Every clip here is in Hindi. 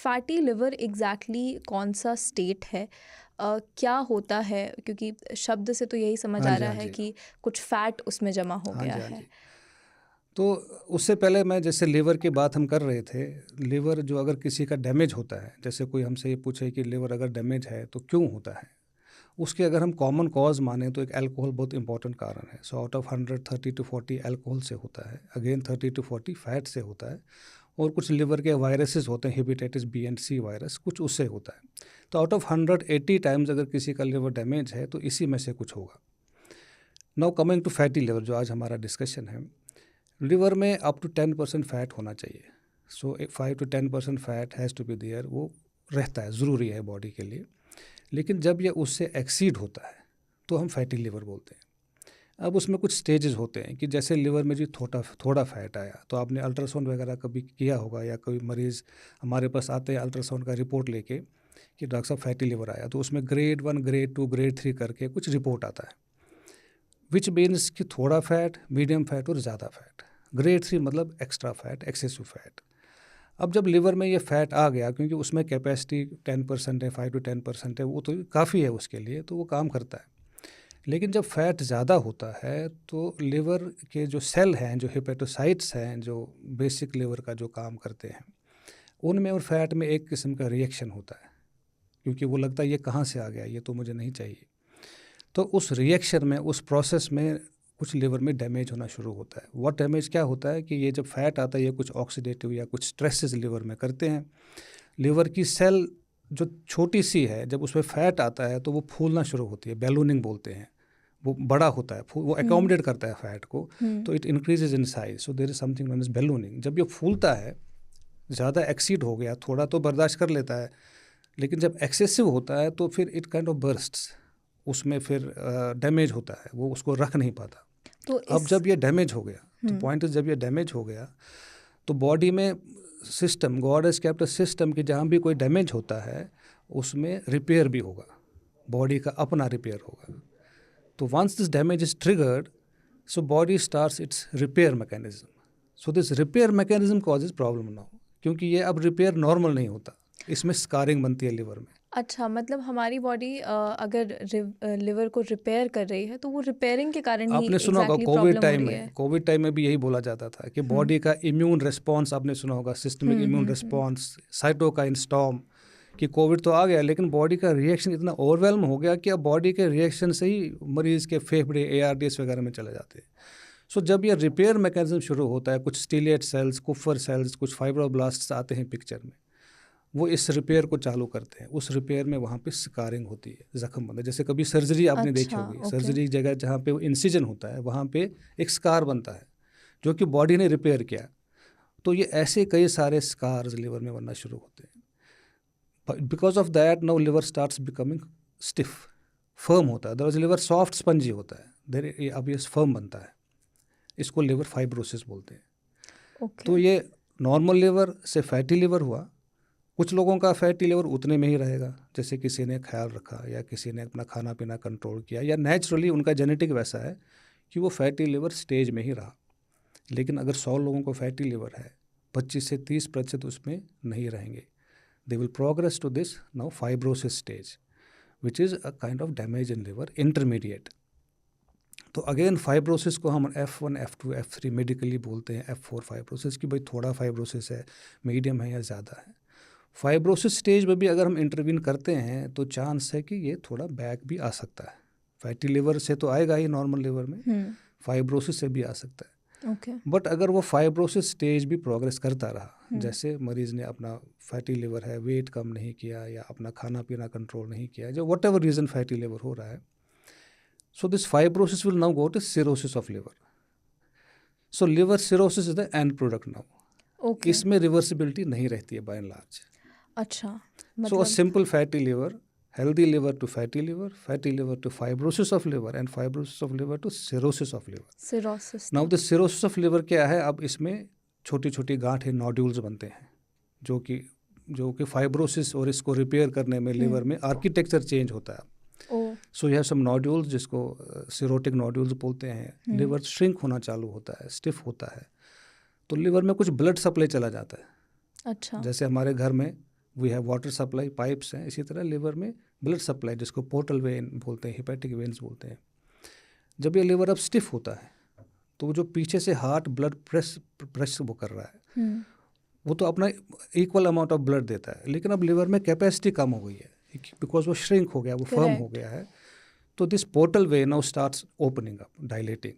फैटी लिवर एग्जैक्टली कौन सा स्टेट है? क्या होता है? क्योंकि शब्द से तो यही समझ हाँ आ जी, रहा हाँ है जी। कि कुछ फैट उसमें जमा हो हाँ गया जी, हाँ है। जी। तो उससे पहले मैं जैसे लिवर की बात हम कर रहे थे, लिवर जो अगर किसी का डैमेज होता है, जैसे कोई हमसे ये पूछे कि लिवर अगर डैमेज है तो क्यों होता है? उसके अगर हम कॉमन कॉज़ माने तो एक अल्कोहल बहुत इंपॉर्टेंट कारण है। So out of 100 30 to 40 alcohol से होता है, अगेन 30 टू 40 फैट से होता है, और कुछ लिवर के वायरसेस होते हैं, hepatitis B and C virus, कुछ उससे होता है। तो आउट ऑफ 180 टाइम्स अगर किसी का लिवर डैमेज है तो इसी में से कुछ होगा। Now coming to fatty liver, जो आज हमारा डिस्कशन है, लिवर में अप टू 10% फैट होना चाहिए। So 5 to 10% fat has to be there, वो रहता है, ज़रूरी है बॉडी के लिए। लेकिन जब ये उससे एक्सीड होता है तो हम फैटी लिवर बोलते हैं। अब उसमें कुछ स्टेजेस होते हैं कि जैसे लिवर में जो थोड़ा थोड़ा फैट आया, तो आपने अल्ट्रासाउंड वगैरह कभी किया होगा, या कोई मरीज़ हमारे पास आते हैं अल्ट्रासाउंड का रिपोर्ट लेके कि डॉक्टर साहब फैटी लिवर आया, तो उसमें ग्रेड 1 ग्रेड 2 ग्रेड 3 करके कुछ रिपोर्ट आता है, विच मीन्स कि थोड़ा फैट, मीडियम फैट और ज़्यादा फैट। ग्रेड 3 मतलब एक्स्ट्रा फैट, एक्सेसिव फैट। अब जब लिवर में ये फैट आ गया, क्योंकि उसमें कैपेसिटी 10% है, 5 to 10% है, वो तो काफ़ी है उसके लिए, तो वो काम करता है। लेकिन जब फैट ज़्यादा होता है तो लिवर के जो सेल हैं, जो हेपेटोसाइट्स हैं, जो बेसिक लिवर का जो काम करते हैं, उनमें और फैट में एक किस्म का रिएक्शन होता है, क्योंकि वो लगता है ये कहाँ से आ गया, ये तो मुझे नहीं चाहिए। तो उस रिएक्शन में, उस प्रोसेस में कुछ लिवर में डैमेज होना शुरू होता है। वो डैमेज क्या होता है कि ये जब फैट आता है, ये कुछ ऑक्सीडेटिव या कुछ स्ट्रेसेस लिवर में करते हैं। लिवर की सेल जो छोटी सी है, जब उसमें फैट आता है तो वो फूलना शुरू होती है, बैलूनिंग बोलते हैं। वो बड़ा होता है, वो हम्म। एकोमोडेट करता है फैट को, तो it increases in size, so there is something known as ballooning. जब ये फूलता है, ज़्यादा एक्सीड हो गया, थोड़ा तो बर्दाश्त कर लेता है, लेकिन जब एक्सेसिव होता है तो फिर इट काइंड ऑफ बर्स्ट्स, उसमें फिर डैमेज होता है, वो उसको रख नहीं पाता। तो अब इस जब ये डैमेज हो गया, तो पॉइंट इज, जब ये डैमेज हो गया तो बॉडी में system, God has kept a system कि जहाँ भी कोई डैमेज होता है उसमें रिपेयर भी होगा, बॉडी का अपना रिपेयर होगा। तो once this damage is triggered, so body starts its repair mechanism. So this repair mechanism causes problem now, क्योंकि ये अब रिपेयर नॉर्मल नहीं होता, इसमें स्कारिंग बनती है लिवर में। अच्छा, मतलब हमारी बॉडी अगर लिवर को रिपेयर कर रही है तो वो रिपेयरिंग के कारण ही आपने सुना होगा एग्जैक्टली कोविड प्रॉब्लम हो टाइम रही में, है। कोविड टाइम में भी यही बोला जाता था कि बॉडी का इम्यून रिस्पॉन्स, आपने सुना होगा systemic immune response, cytokine storm, कि कोविड तो आ गया लेकिन बॉडी का रिएक्शन इतना ओवरवेलम हो गया कि अब बॉडी के रिएक्शन से ही मरीज़ के फेफड़े, ARDS वगैरह में चले जाते हैं। सो जब ये रिपेयर मैकेनिज्म शुरू होता है, कुछ स्टीलेट सेल्स, कुफर सेल्स, कुछ फाइब्रोब्लास्ट्स आते हैं पिक्चर में, वो इस रिपेयर को चालू करते हैं। उस रिपेयर में वहाँ पे स्कारिंग होती है, जख्म बनता है। जैसे कभी सर्जरी आपने देखी अच्छा, होगी, ओके। सर्जरी जगह जहाँ पे वो इंसिजन होता है वहाँ पे एक स्कार बनता है, जो कि बॉडी ने रिपेयर किया। तो ये ऐसे कई सारे स्कार्स लिवर में बनना शुरू होते हैं। Because of that now liver starts becoming stiff, firm होता है। अदरवाइज लिवर सॉफ्ट स्पंजी होता है, देर अब ये फर्म बनता है। इसको लिवर फाइब्रोसिस बोलते हैं। ओके। तो ये नॉर्मल लिवर से फैटी लिवर हुआ। कुछ लोगों का फैटी लिवर उतने में ही रहेगा, जैसे किसी ने ख्याल रखा या किसी ने अपना खाना पीना कंट्रोल किया, या नेचुरली उनका जेनेटिक वैसा है कि वो फैटी लिवर स्टेज में ही रहा। लेकिन अगर 100 लोगों को फैटी लिवर है, 25 से 30% उसमें नहीं रहेंगे। They will progress to this now fibrosis stage, which is a kind of damage in liver, intermediate. तो अगेन फाइब्रोसिस को हम F1 F2 F3 मेडिकली बोलते हैं, F4 फाइब्रोसिस की भाई थोड़ा फाइब्रोसिस है, मीडियम है या ज़्यादा है। फाइब्रोसिस स्टेज में भी अगर हम इंटरवीन करते हैं तो चांस है कि ये थोड़ा बैक भी आ सकता है। फैटी लिवर से तो आएगा ही नॉर्मल लिवर में, फाइब्रोसिस से भी आ सकता है। ओके। बट अगर वो फाइब्रोसिस स्टेज भी प्रोग्रेस करता रहा, जैसे मरीज़ ने अपना फैटी लिवर है, वेट कम नहीं किया या अपना खाना पीना कंट्रोल नहीं किया, जो whatever reason fatty liver हो रहा है, so this fibrosis will now go to cirrhosis of liver. So liver cirrhosis is the end product now. Okay. इसमें रिवर्सिबिलिटी नहीं रहती है बाय एंड लार्ज। अच्छा, So a मतलब simple fatty liver, healthy liver to fatty liver to fibrosis of liver, and fibrosis of liver to cirrhosis of liver. Cirrhosis Now तक। the cirrhosis of liver क्या है? अब इसमें छोटी छोटी गांठें, नोड्यूल्स बनते हैं, जो कि फाइब्रोसिस और इसको रिपेयर करने में लिवर में आर्किटेक्चर चेंज होता है। ओ। सो यह सम नोड्यूल्स, जिसको सिरोटिक नोड्यूल्स बोलते हैं, लिवर श्रिंक होना चालू होता है, स्टिफ होता है, तो लिवर में कुछ ब्लड सप्लाई चला जाता है। अच्छा। जैसे हमारे घर में we have water supply pipes हैं, इसी तरह लिवर में ब्लड सप्लाई जिसको पोर्टल वेन बोलते हैं, हिपैटिक वेन्स बोलते हैं। जब ये लिवर अब स्टिफ होता है तो वो जो पीछे से हार्ट ब्लड प्रेस वो कर रहा है, वो तो अपना इक्वल अमाउंट ऑफ ब्लड देता है, लेकिन अब लिवर में कैपेसिटी कम हो गई है बिकॉज वो श्रिंक हो गया, वो फर्म हो गया है। तो this portal way now starts opening up, dilating,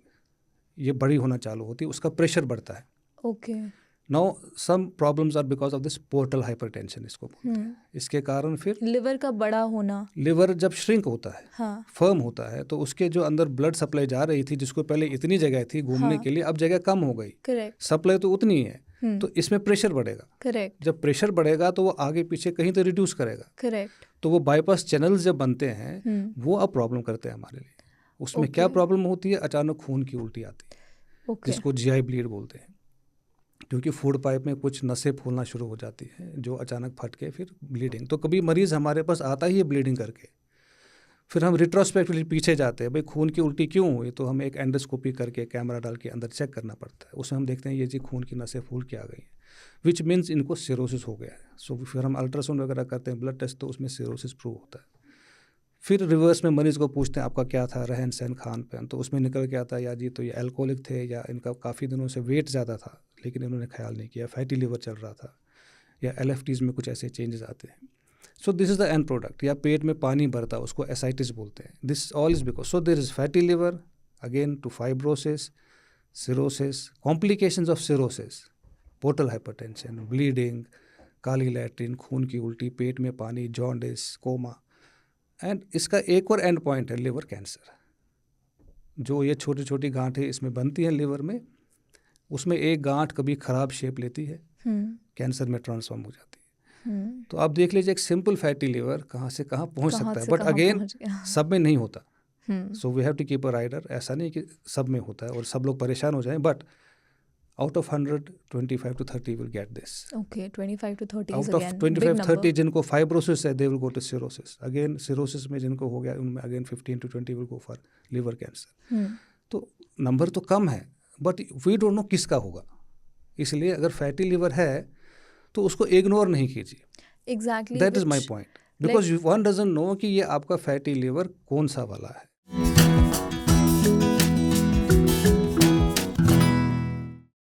ये बड़ी होना चालू होती है, उसका प्रेशर बढ़ता है। Okay. Now some problems are because of this portal hypertension इसको बोलते हैं। इसके कारण फिर लिवर का बड़ा होना, लिवर जब श्रिंक होता है, हाँ, फर्म होता है, तो उसके जो अंदर ब्लड सप्लाई जा रही थी, जिसको पहले इतनी जगह थी घूमने के लिए, अब जगह कम हो गई, करेक्ट, सप्लाई तो उतनी ही है, तो इसमें प्रेशर बढ़ेगा। करेक्ट, जब प्रेशर बढ़ेगा तो वो आगे पीछे कहीं तो रिड्यूस करेगा, करेक्ट, तो वो बाईपास चैनल्स जब बनते हैं वो अब प्रॉब्लम करते हैं हमारे लिए। उसमें क्या प्रॉब्लम होती है, अचानक खून की उल्टी आती है, जिसको जीआई ब्लीड बोलते हैं, क्योंकि फूड पाइप में कुछ नसें फूलना शुरू हो जाती हैं जो अचानक फट के फिर ब्लीडिंग। तो कभी मरीज़ हमारे पास आता ही है ब्लीडिंग करके, फिर हम रिट्रोस्पेक्टिवली पीछे जाते हैं, भाई खून की उल्टी क्यों हुई, तो हमें एक एंडोस्कोपी करके कैमरा डाल के अंदर चेक करना पड़ता है। उसमें हम देखते हैं ये जी खून की नसें फूल के आ गई हैं, विच मीन्स इनको सिरोसिस हो गया है। सो फिर हम अल्ट्रासाउंड वगैरह करते हैं, ब्लड टेस्ट, तो उसमें सिरोसिस प्रूव होता है। फिर रिवर्स में मरीज़ को पूछते हैं आपका क्या था, रहन सहन खान पान, तो उसमें निकल के आता है या जी तो ये अल्कोहलिक थे, या इनका काफ़ी दिनों से वेट ज़्यादा था लेकिन इन्होंने ख्याल नहीं किया, फैटी लिवर चल रहा था, या LFTs में कुछ ऐसे चेंजेस आते हैं। So this is the end product. या पेट में पानी भरता, उसको एसाइटिस बोलते हैं। This all is because, so there is fatty liver again to fibrosis, cirrhosis, complications of cirrhosis, portal hypertension, bleeding, काली लैट्रिन, खून की उल्टी, पेट में पानी, जॉन्डिस, कोमा, एंड इसका एक और एंड पॉइंट है लिवर कैंसर। जो ये छोटी छोटी गांठें इसमें बनती हैं लिवर में, उसमें एक गांठ कभी ख़राब शेप लेती है, कैंसर में ट्रांसफॉर्म हो जाती है। तो आप देख लीजिए एक सिंपल फैटी लिवर कहाँ से कहाँ पहुँच सकता है, बट अगेन सब में नहीं होता। So we have to keep a rider. ऐसा नहीं कि सब में होता है और सब लोग परेशान हो जाएं, but out of 100, 25 to 30 will get this. Okay, 25 to 30 is Out of again 25, big 30 number. जिनको फाइब्रोसिस है, they will go to cirrhosis. Again, cirrhosis में जिनको हो गया, उनमें again 15 to 20 will go for liver cancer. तो नंबर तो कम है, बट वी डोंट नो किसका होगा। इसलिए अगर फैटी लिवर है तो उसको इग्नोर नहीं कीजिए। Exactly. That is my point, because one doesn't know कि ये आपका फैटी लिवर कौन सा वाला है।